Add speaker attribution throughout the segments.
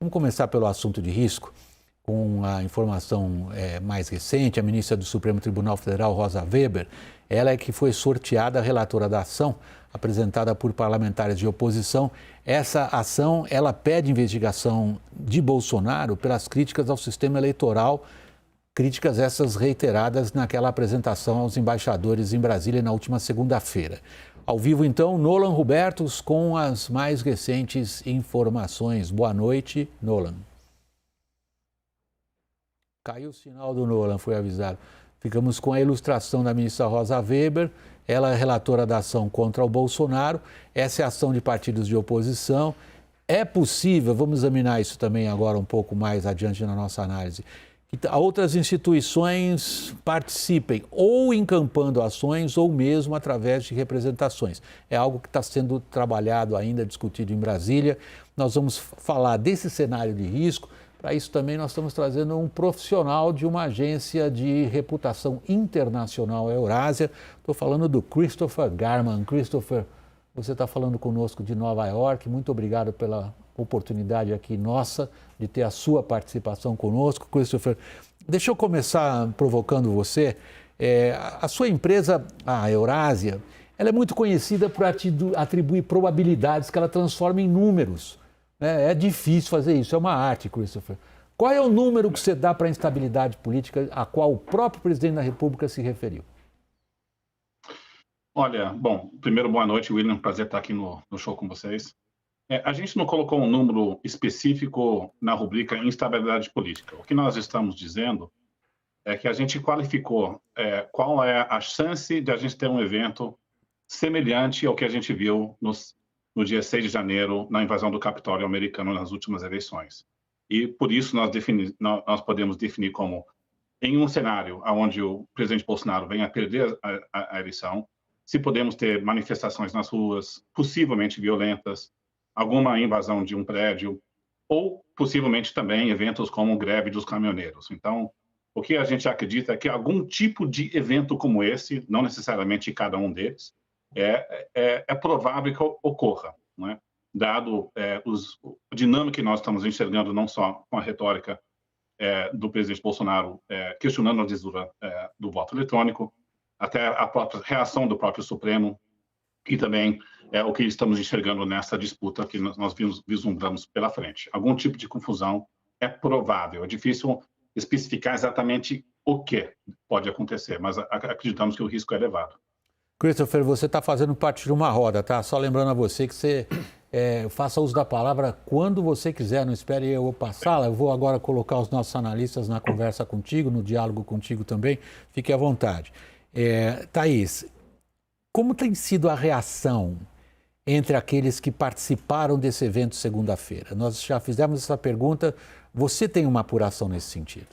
Speaker 1: Vamos começar pelo assunto de risco, com a informação mais recente. A ministra do Supremo Tribunal Federal, Rosa Weber, ela é que foi sorteada a relatora da ação, apresentada por parlamentares de oposição. Essa ação, ela pede investigação de Bolsonaro pelas críticas ao sistema eleitoral, críticas essas reiteradas naquela apresentação aos embaixadores em Brasília na última segunda-feira. Ao vivo, então, Nolan Robertos com as mais recentes informações. Boa noite, Nolan. Caiu o sinal do Nolan, foi avisado. Ficamos com a ilustração da ministra Rosa Weber. Ela é relatora da ação contra o Bolsonaro. Essa é a ação de partidos de oposição. É possível, vamos examinar isso também agora um pouco mais adiante na nossa análise, que outras instituições participem ou encampando ações ou mesmo através de representações. É algo que está sendo trabalhado ainda, discutido em Brasília. Nós vamos falar desse cenário de risco. Para isso também nós estamos trazendo um profissional de uma agência de reputação internacional, a Eurásia. Estou falando do Christopher Garman. Christopher, você está falando conosco de Nova York. Muito obrigado pela oportunidade aqui nossa de ter a sua participação conosco. Christopher, deixa eu começar provocando você. A sua empresa, a Eurásia, ela é muito conhecida por atribuir probabilidades que ela transforma em números. É difícil fazer isso, é uma arte, Christopher. Qual é o número que você dá para a instabilidade política a qual o próprio presidente da República se referiu?
Speaker 2: Olha, bom, primeiro, boa noite, William. Prazer estar aqui no show com vocês. A gente não colocou um número específico na rubrica instabilidade política. O que nós estamos dizendo é que a gente qualificou qual é a chance de a gente ter um evento semelhante ao que a gente viu no dia 6 de janeiro, na invasão do Capitólio americano nas últimas eleições. E, por isso, nós podemos definir como, em um cenário onde o presidente Bolsonaro venha a perder a eleição, se podemos ter manifestações nas ruas, possivelmente violentas, alguma invasão de um prédio, ou possivelmente também eventos como greve dos caminhoneiros. Então, o que a gente acredita é que algum tipo de evento como esse, não necessariamente cada um deles, é provável que ocorra, não é? Dado a dinâmica que nós estamos enxergando, não só com a retórica do presidente Bolsonaro questionando a lisura do voto eletrônico, até a própria reação do próprio Supremo, e também o que estamos enxergando nessa disputa que nós vislumbramos pela frente. Algum tipo de confusão é provável, é difícil especificar exatamente o que pode acontecer, mas acreditamos que o risco é elevado.
Speaker 1: Christopher, você está fazendo parte de uma roda, tá? Só lembrando a você que você faça uso da palavra quando você quiser, não espere eu passá-la. Eu vou agora colocar os nossos analistas na conversa contigo, no diálogo contigo também. Fique à vontade. Thaís, como tem sido a reação entre aqueles que participaram desse evento segunda-feira? Nós já fizemos essa pergunta. Você tem uma apuração nesse sentido?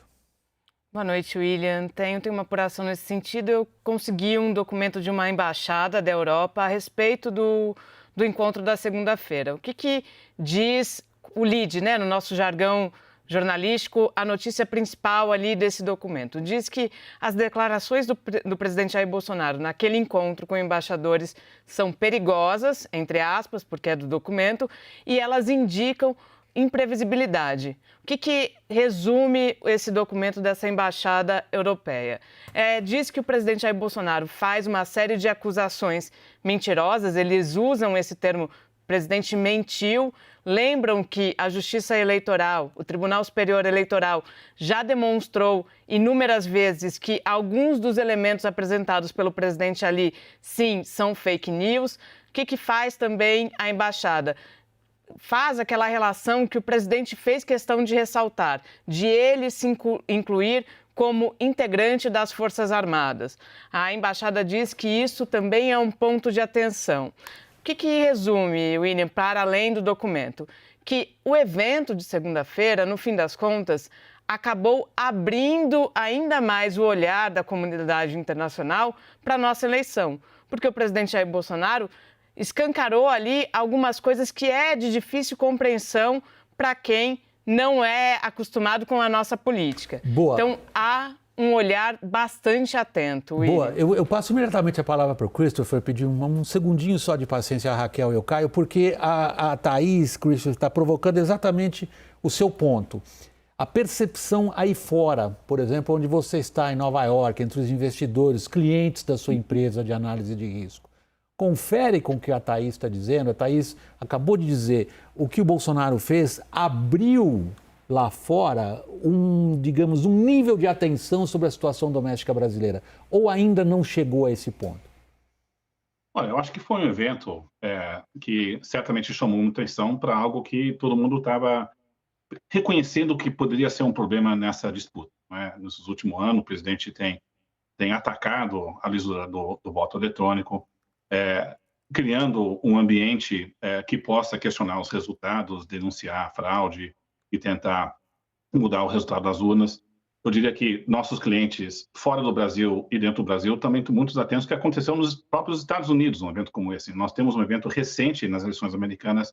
Speaker 3: Boa noite, William. Tenho uma apuração nesse sentido. Eu consegui um documento de uma embaixada da Europa a respeito do encontro da segunda-feira. O que diz o lead, né, no nosso jargão jornalístico, a notícia principal ali desse documento? Diz que as declarações do presidente Jair Bolsonaro naquele encontro com embaixadores são perigosas, entre aspas, porque é do documento, e elas indicam imprevisibilidade. O que resume esse documento dessa embaixada europeia? Diz que o presidente Jair Bolsonaro faz uma série de acusações mentirosas, eles usam esse termo, o presidente mentiu, lembram que a Justiça Eleitoral, o Tribunal Superior Eleitoral, já demonstrou inúmeras vezes que alguns dos elementos apresentados pelo presidente ali, sim, são fake news. O que faz também a embaixada? Faz aquela relação que o presidente fez questão de ressaltar, de ele se incluir como integrante das Forças Armadas. A embaixada diz que isso também é um ponto de atenção. O que resume, William, para além do documento? Que o evento de segunda-feira, no fim das contas, acabou abrindo ainda mais o olhar da comunidade internacional para a nossa eleição. Porque o presidente Jair Bolsonaro escancarou ali algumas coisas que é de difícil compreensão para quem não é acostumado com a nossa política.
Speaker 1: Boa.
Speaker 3: Então, há um olhar bastante atento, William.
Speaker 1: Boa, eu passo imediatamente a palavra para o Christopher, pedir um segundinho só de paciência a Raquel e o Caio, porque a Thaís, Christopher, está provocando exatamente o seu ponto. A percepção aí fora, por exemplo, onde você está em Nova York, entre os investidores, clientes da sua empresa de análise de risco. Confere com o que a Thaís está dizendo. A Thaís acabou de dizer, o que o Bolsonaro fez abriu lá fora digamos, um nível de atenção sobre a situação doméstica brasileira. Ou ainda não chegou a esse ponto?
Speaker 2: Olha, eu acho que foi um evento que certamente chamou muita atenção para algo que todo mundo estava reconhecendo que poderia ser um problema nessa disputa. Né? Nesses últimos anos, o presidente tem atacado a lisura do voto eletrônico, criando um ambiente que possa questionar os resultados, denunciar a fraude e tentar mudar o resultado das urnas. Eu diria que nossos clientes fora do Brasil e dentro do Brasil também estão muito atentos ao que aconteceu nos próprios Estados Unidos, um evento como esse. Nós temos um evento recente nas eleições americanas,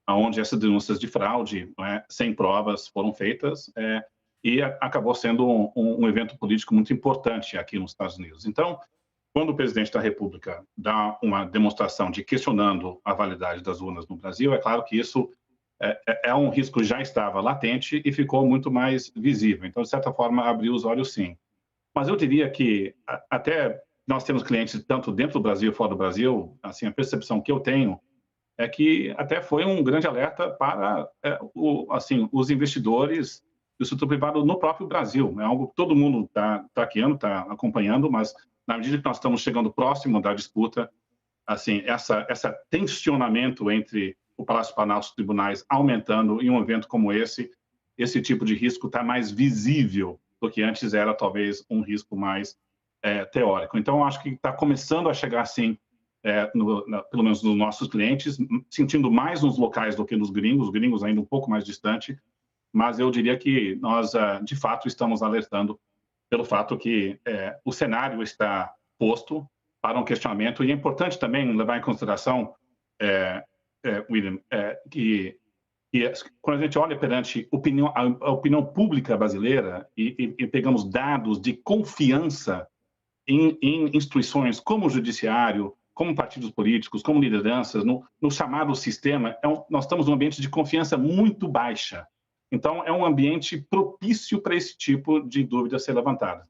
Speaker 2: onde essas denúncias de fraude, sem provas, foram feitas e acabou sendo um evento político muito importante aqui nos Estados Unidos. Então, quando o presidente da República dá uma demonstração de questionando a validade das urnas no Brasil, é claro que isso é um risco que já estava latente e ficou muito mais visível. Então, de certa forma, abriu os olhos, sim. Mas eu diria que até nós temos clientes tanto dentro do Brasil e fora do Brasil, assim, a percepção que eu tenho é que até foi um grande alerta para os investidores do setor privado no próprio Brasil. É algo que todo mundo está traqueando, está acompanhando, mas na medida que nós estamos chegando próximo da disputa, assim, esse tensionamento entre o Palácio do Planalto e os tribunais aumentando em um evento como esse tipo de risco está mais visível do que antes era, talvez, um risco mais teórico. Então, eu acho que está começando a chegar, assim, pelo menos nos nossos clientes, sentindo mais nos locais do que nos gringos, os gringos ainda um pouco mais distante, mas eu diria que nós, de fato, estamos alertando pelo fato que o cenário está posto para um questionamento, e é importante também levar em consideração, William, que quando a gente olha perante a opinião pública brasileira e pegamos dados de confiança em instituições como o judiciário, como partidos políticos, como lideranças, no chamado sistema, nós estamos num ambiente de confiança muito baixa. Então, é um ambiente propício para esse tipo de dúvida ser levantada.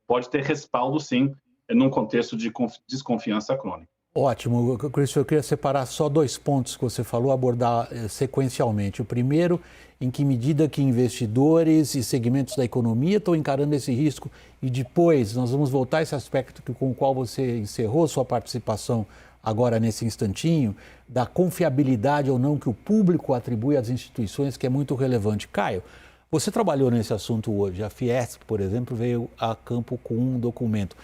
Speaker 2: Pode ter respaldo, sim, num contexto de desconfiança crônica. Ótimo.
Speaker 1: Christopher, eu queria separar só 2 pontos que você falou, abordar sequencialmente. O primeiro, em que medida que investidores e segmentos da economia estão encarando esse risco, e depois nós vamos voltar a esse aspecto com o qual você encerrou sua participação agora nesse instantinho, da confiabilidade ou não que o público atribui às instituições, que é muito relevante. Caio, você trabalhou nesse assunto hoje. A Fiesp, por exemplo, veio a campo com um documento.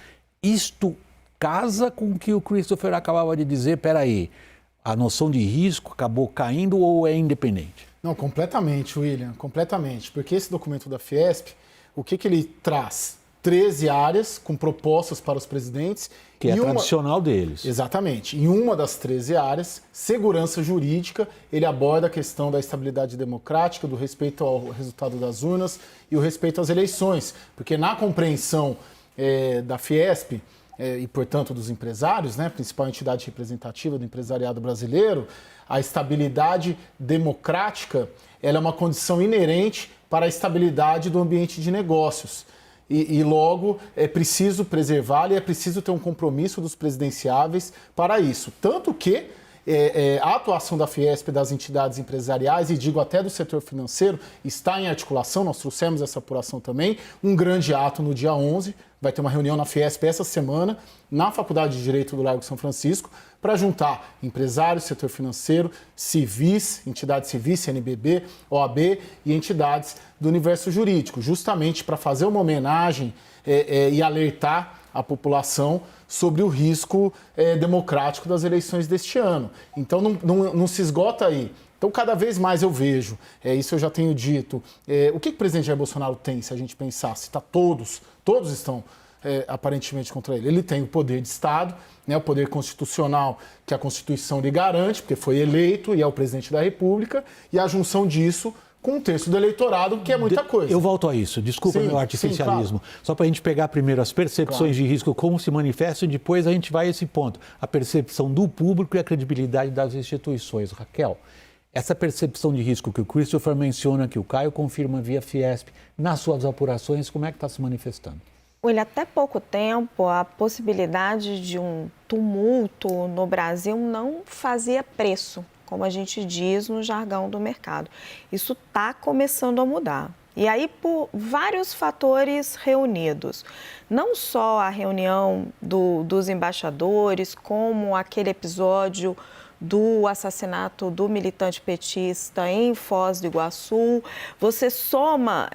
Speaker 1: Isto casa com o que o Christopher acabava de dizer? Peraí, a noção de risco acabou caindo ou é independente?
Speaker 4: Não, completamente, William, completamente. Porque esse documento da Fiesp, o que ele traz? 13 áreas com propostas para os presidentes.
Speaker 1: Que é tradicional deles.
Speaker 4: Exatamente. Em uma das 13 áreas, segurança jurídica, ele aborda a questão da estabilidade democrática, do respeito ao resultado das urnas e o respeito às eleições. Porque na compreensão da Fiesp, e, portanto, dos empresários, né, principal entidade representativa do empresariado brasileiro, a estabilidade democrática ela é uma condição inerente para a estabilidade do ambiente de negócios. E logo, é preciso preservá-la e é preciso ter um compromisso dos presidenciáveis para isso. Tanto que a atuação da Fiesp, das entidades empresariais e digo até do setor financeiro, está em articulação, nós trouxemos essa apuração também, um grande ato no dia 11, vai ter uma reunião na Fiesp essa semana, na Faculdade de Direito do Largo São Francisco, para juntar empresários, setor financeiro, civis, entidades civis, CNBB, OAB e entidades do universo jurídico, justamente para fazer uma homenagem e alertar a população sobre o risco democrático das eleições deste ano. Então, não se esgota aí. Então, cada vez mais eu vejo, isso eu já tenho dito, o que o presidente Jair Bolsonaro tem, se a gente pensar, se todos estão aparentemente contra ele. Ele tem o poder de Estado, né, o poder constitucional que a Constituição lhe garante, porque foi eleito e é o presidente da República, e a junção disso com 1/3 do eleitorado, que é muita coisa.
Speaker 1: Eu volto a isso, desculpa meu artificialismo. Claro. Só para a gente pegar primeiro as percepções de risco, como se manifestam, e depois a gente vai a esse ponto. A percepção do público e a credibilidade das instituições. Raquel, essa percepção de risco que o Christopher menciona, que o Caio confirma via Fiesp, nas suas apurações, como é que está se manifestando?
Speaker 5: Olha, até pouco tempo, a possibilidade de um tumulto no Brasil não fazia preço, como a gente diz no jargão do mercado. Isso está começando a mudar. E aí, por vários fatores reunidos. Não só a reunião dos embaixadores, como aquele episódio do assassinato do militante petista em Foz do Iguaçu. Você soma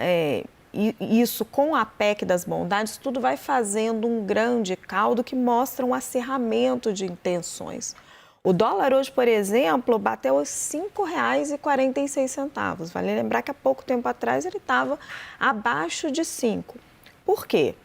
Speaker 5: isso com a PEC das bondades, tudo vai fazendo um grande caldo que mostra um acirramento de intenções. O dólar hoje, por exemplo, bateu os R$ 5,46. Vale lembrar que há pouco tempo atrás ele estava abaixo de 5. Por quê?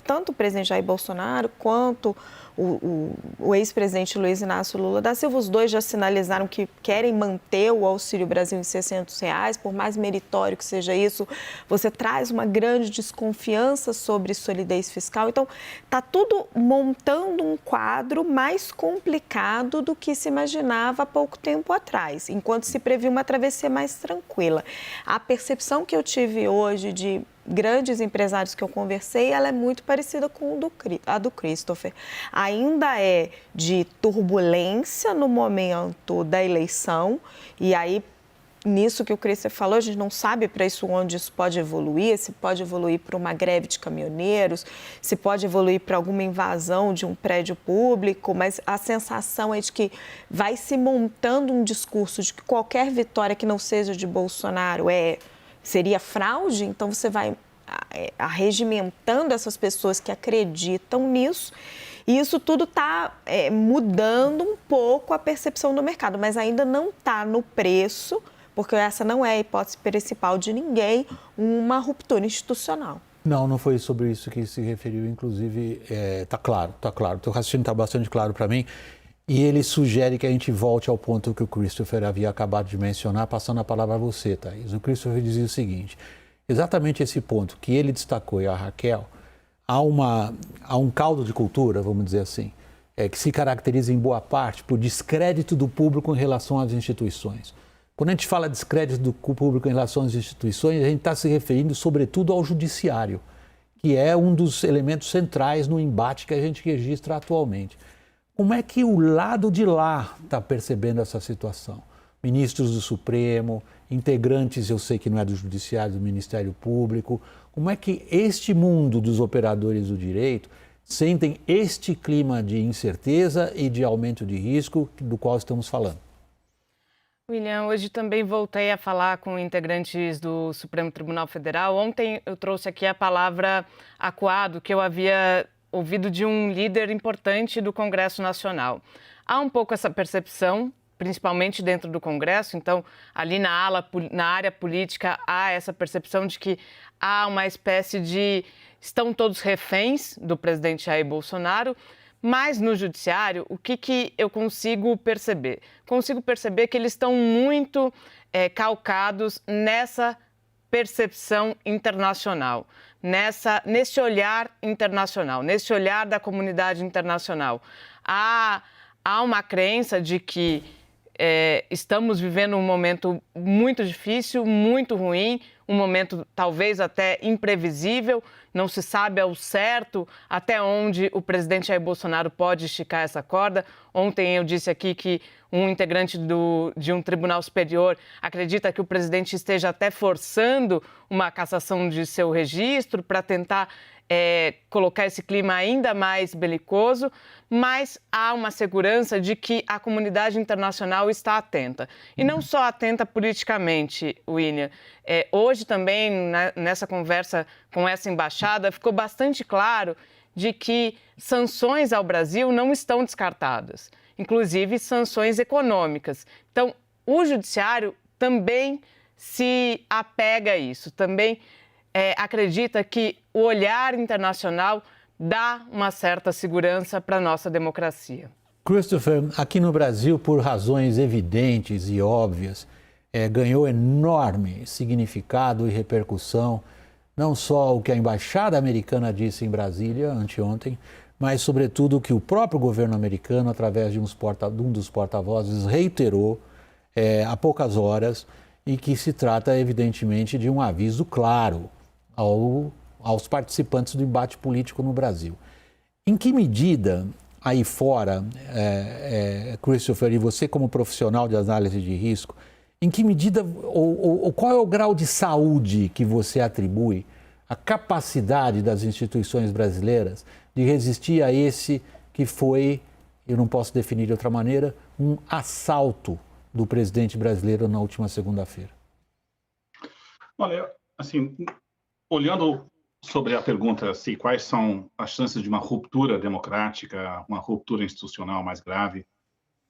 Speaker 5: Tanto o presidente Jair Bolsonaro quanto o ex-presidente Luiz Inácio Lula da Silva, os dois já sinalizaram que querem manter o Auxílio Brasil em R$ 600, por mais meritório que seja isso, você traz uma grande desconfiança sobre solidez fiscal. Então, está tudo montando um quadro mais complicado do que se imaginava há pouco tempo atrás, enquanto se previa uma travessia mais tranquila. A percepção que eu tive hoje de grandes empresários que eu conversei, ela é muito parecida com a do Christopher. Ainda é de turbulência no momento da eleição, e aí, nisso que o Christopher falou, a gente não sabe para isso onde isso pode evoluir, se pode evoluir para uma greve de caminhoneiros, se pode evoluir para alguma invasão de um prédio público, mas a sensação é de que vai se montando um discurso de que qualquer vitória que não seja de Bolsonaro seria fraude, então você vai arregimentando essas pessoas que acreditam nisso, e isso tudo está mudando um pouco a percepção do mercado, mas ainda não está no preço, porque essa não é a hipótese principal de ninguém, uma ruptura institucional.
Speaker 1: Não foi sobre isso que se referiu, inclusive, está claro. O teu raciocínio está bastante claro para mim. E ele sugere que a gente volte ao ponto que o Christopher havia acabado de mencionar, passando a palavra a você, Thaís. O Christopher dizia o seguinte, exatamente esse ponto que ele destacou e a Raquel, há um caldo de cultura, vamos dizer assim, que se caracteriza em boa parte por descrédito do público em relação às instituições. Quando a gente fala descrédito do público em relação às instituições, a gente está se referindo sobretudo ao judiciário, que é um dos elementos centrais no embate que a gente registra atualmente. Como é que o lado de lá está percebendo essa situação? Ministros do Supremo, integrantes, eu sei que não é do Judiciário, do Ministério Público. Como é que este mundo dos operadores do direito sentem este clima de incerteza e de aumento de risco do qual estamos falando?
Speaker 3: William, hoje também voltei a falar com integrantes do Supremo Tribunal Federal. Ontem eu trouxe aqui a palavra acuado, que eu havia ouvido de um líder importante do Congresso Nacional. Há um pouco essa percepção, principalmente dentro do Congresso, então ali na área política há essa percepção de que há uma espécie de estão todos reféns do presidente Jair Bolsonaro, mas no judiciário o que eu consigo perceber? Consigo perceber que eles estão muito calcados nessa percepção internacional, nesse olhar internacional, nesse olhar da comunidade internacional. Há uma crença de que estamos vivendo um momento muito difícil, muito ruim, um momento talvez até imprevisível, não se sabe ao certo até onde o presidente Jair Bolsonaro pode esticar essa corda. Ontem eu disse aqui que um integrante de um tribunal superior acredita que o presidente esteja até forçando uma cassação de seu registro para tentar colocar esse clima ainda mais belicoso, mas há uma segurança de que a comunidade internacional está atenta. E não só atenta politicamente, William. Hoje também, nessa conversa com essa embaixada, ficou bastante claro de que sanções ao Brasil não estão descartadas, inclusive sanções econômicas. Então, o judiciário também se apega a isso, também acredita que o olhar internacional dá uma certa segurança para a nossa democracia.
Speaker 1: Christopher, aqui no Brasil, por razões evidentes e óbvias, ganhou enorme significado e repercussão, não só o que a embaixada americana disse em Brasília anteontem, mas sobretudo o que o próprio governo americano, através de um dos porta-vozes, reiterou há poucas horas, e que se trata evidentemente de um aviso claro aos participantes do embate político no Brasil. Em que medida aí fora, Christopher, e você como profissional de análise de risco, em que medida, ou qual é o grau de saúde que você atribui à capacidade das instituições brasileiras de resistir a esse que foi, eu não posso definir de outra maneira, um assalto do presidente brasileiro na última segunda-feira?
Speaker 2: Olha, assim, olhando sobre a pergunta se quais são as chances de uma ruptura democrática, uma ruptura institucional mais grave,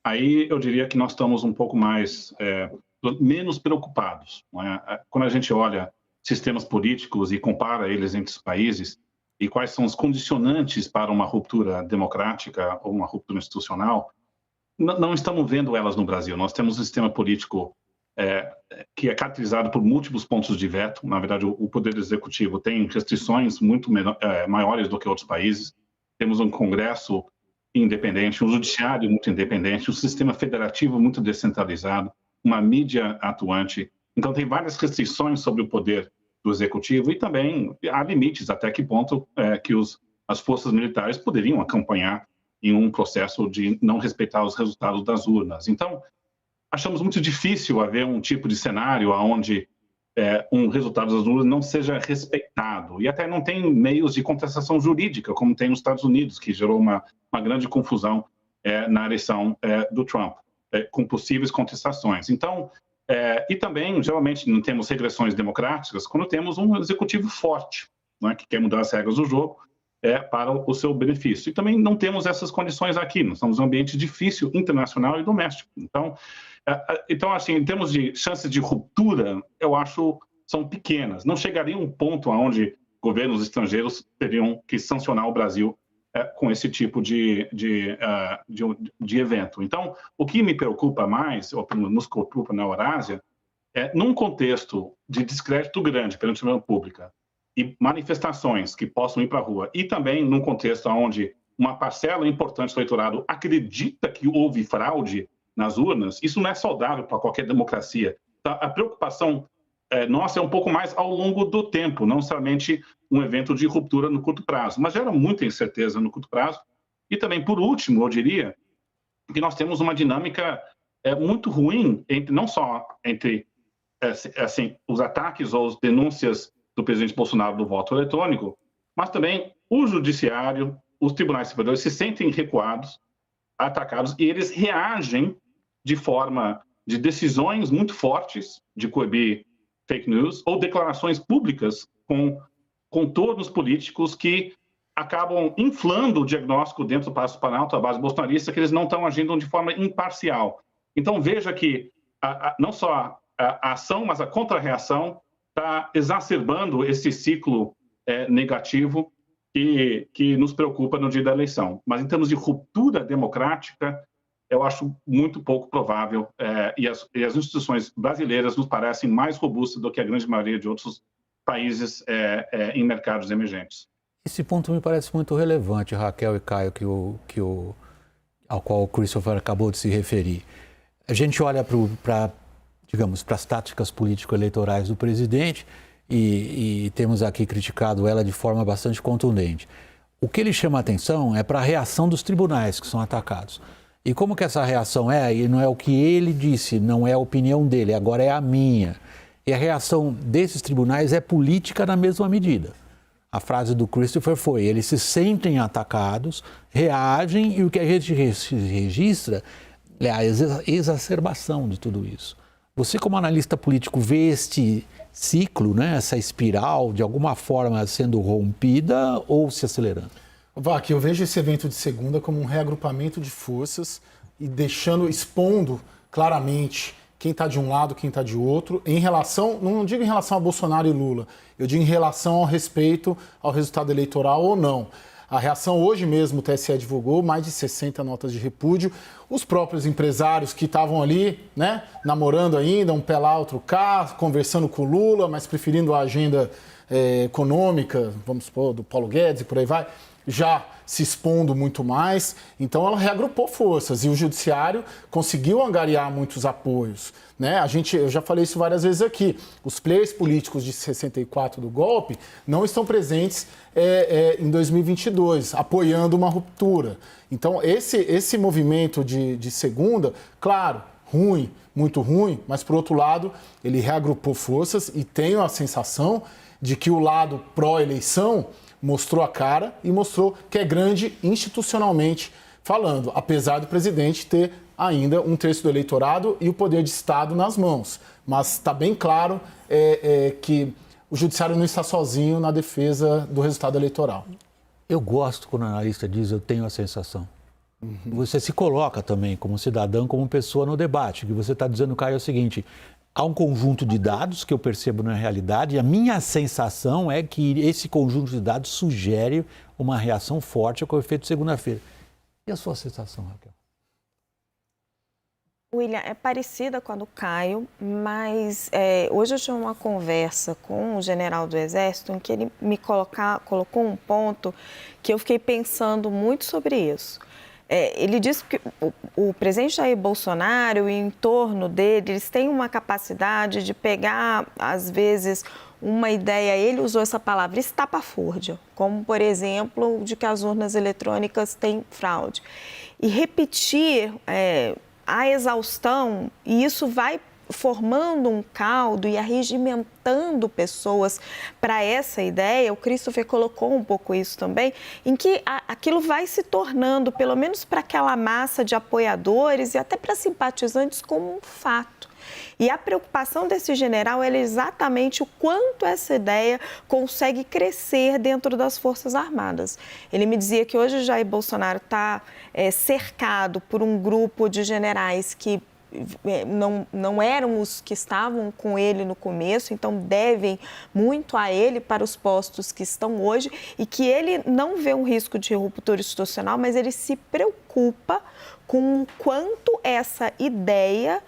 Speaker 2: aí eu diria que nós estamos um pouco menos preocupados. Não é? Quando a gente olha sistemas políticos e compara eles entre os países e quais são os condicionantes para uma ruptura democrática ou uma ruptura institucional, não estamos vendo elas no Brasil. Nós temos um sistema político que é caracterizado por múltiplos pontos de veto. Na verdade, o Poder Executivo tem restrições muito maiores do que outros países. Temos um Congresso independente, um Judiciário muito independente, um sistema federativo muito descentralizado, uma mídia atuante. Então, tem várias restrições sobre o poder do Executivo e também há limites até que ponto que as forças militares poderiam acompanhar em um processo de não respeitar os resultados das urnas. Então, achamos muito difícil haver um tipo de cenário onde um resultado das urnas não seja respeitado. E até não tem meios de contestação jurídica, como tem nos Estados Unidos, que gerou uma grande confusão na eleição do Trump, com possíveis contestações. Então, e também, geralmente, não temos regressões democráticas quando temos um executivo forte, não é, que quer mudar as regras do jogo para o seu benefício. E também não temos essas condições aqui. Nós estamos em um ambiente difícil, internacional e doméstico. Então, assim, em termos de chances de ruptura, eu acho são pequenas. Não chegaria a um ponto onde governos estrangeiros teriam que sancionar o Brasil com esse tipo de evento. Então, o que me preocupa mais, ou nos preocupa na Eurásia, num contexto de descrédito grande perante a opinião pública e manifestações que possam ir para a rua, e também num contexto onde uma parcela importante do eleitorado acredita que houve fraude nas urnas, isso não é saudável para qualquer democracia. Então, a preocupação nossa é um pouco mais ao longo do tempo, não somente um evento de ruptura no curto prazo, mas gera muita incerteza no curto prazo. E também, por último, eu diria que nós temos uma dinâmica muito ruim, não só entre os ataques ou as denúncias do presidente Bolsonaro do voto eletrônico, mas também o judiciário, os tribunais superiores se sentem recuados, atacados, e eles reagem de forma de decisões muito fortes de coibir fake news ou declarações públicas com contornos políticos que acabam inflando o diagnóstico dentro do Palácio do Planalto, a base bolsonarista, que eles não estão agindo de forma imparcial. Então, veja que não só a ação, mas a contra-reação está exacerbando esse ciclo negativo que nos preocupa no dia da eleição. Mas, em termos de ruptura democrática, eu acho muito pouco provável, e as instituições brasileiras nos parecem mais robustas do que a grande maioria de outros países em mercados emergentes.
Speaker 1: Esse ponto me parece muito relevante, Raquel e Caio, ao qual o Christopher acabou de se referir. A gente olha para as táticas político-eleitorais do presidente e temos aqui criticado ela de forma bastante contundente. O que ele chama a atenção é para a reação dos tribunais que são atacados. E como que essa reação e não é o que ele disse, não é a opinião dele, agora é a minha. E a reação desses tribunais é política na mesma medida. A frase do Christopher foi, eles se sentem atacados, reagem, e o que a gente registra é a exacerbação de tudo isso. Você, como analista político, vê este ciclo, né, essa espiral, de alguma forma sendo rompida ou se acelerando?
Speaker 4: Vac, eu vejo esse evento de segunda como um reagrupamento de forças e expondo claramente quem está de um lado, quem está de outro, em relação, não digo em relação a Bolsonaro e Lula, eu digo em relação ao respeito ao resultado eleitoral ou não. A reação hoje mesmo, o TSE divulgou mais de 60 notas de repúdio. Os próprios empresários que estavam ali, né, namorando ainda, um pé lá, outro cá, conversando com o Lula, mas preferindo a agenda econômica, vamos supor, do Paulo Guedes e por aí vai, já se expondo muito mais. Então ela reagrupou forças e o judiciário conseguiu angariar muitos apoios, né? Eu já falei isso várias vezes aqui. Os players políticos de 64 do golpe não estão presentes em 2022, apoiando uma ruptura. Então esse movimento de segunda, claro, ruim, muito ruim, mas por outro lado ele reagrupou forças e tenho a sensação de que o lado pró-eleição mostrou a cara e mostrou que é grande institucionalmente falando, apesar do presidente ter ainda um terço do eleitorado e o poder de Estado nas mãos. Mas está bem claro que o judiciário não está sozinho na defesa do resultado eleitoral.
Speaker 1: Eu gosto quando o analista diz eu tenho a sensação. Você se coloca também como cidadão, como pessoa no debate. O que você está dizendo, Caio, é o seguinte: há um conjunto de dados que eu percebo na realidade e a minha sensação é que esse conjunto de dados sugere uma reação forte ao que foi feito segunda-feira. E a sua sensação, Raquel?
Speaker 5: William, é parecida com a do Caio, mas hoje eu tive uma conversa com o general do Exército em que ele me colocou um ponto que eu fiquei pensando muito sobre isso. Ele disse que o presidente Jair Bolsonaro e o entorno dele, eles têm uma capacidade de pegar, às vezes, uma ideia, ele usou essa palavra, estapafúrdia, como, por exemplo, de que as urnas eletrônicas têm fraude. E repetir a exaustão, e isso vai formando um caldo e arregimentando pessoas para essa ideia. O Christopher colocou um pouco isso também, em que aquilo vai se tornando, pelo menos para aquela massa de apoiadores e até para simpatizantes, como um fato. E a preocupação desse general é exatamente o quanto essa ideia consegue crescer dentro das Forças Armadas. Ele me dizia que hoje Jair Bolsonaro está cercado por um grupo de generais que não eram os que estavam com ele no começo, então devem muito a ele para os postos que estão hoje, e que ele não vê um risco de ruptura institucional, mas ele se preocupa com o quanto essa ideia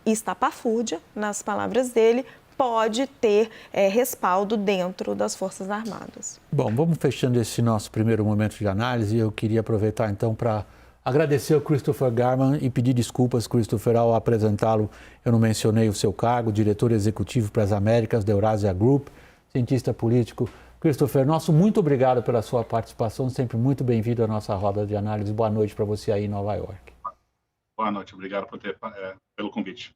Speaker 5: estapafúrdia, nas palavras dele, pode ter respaldo dentro das Forças Armadas.
Speaker 1: Bom, vamos fechando esse nosso primeiro momento de análise. Eu queria aproveitar então para agradecer ao Christopher Garman e pedir desculpas, Christopher, ao apresentá-lo. Eu não mencionei o seu cargo, diretor executivo para as Américas da Eurasia Group, cientista político. Christopher, muito obrigado pela sua participação, sempre muito bem-vindo à nossa roda de análise. Boa noite para você aí em Nova York.
Speaker 2: Boa noite, obrigado pelo convite.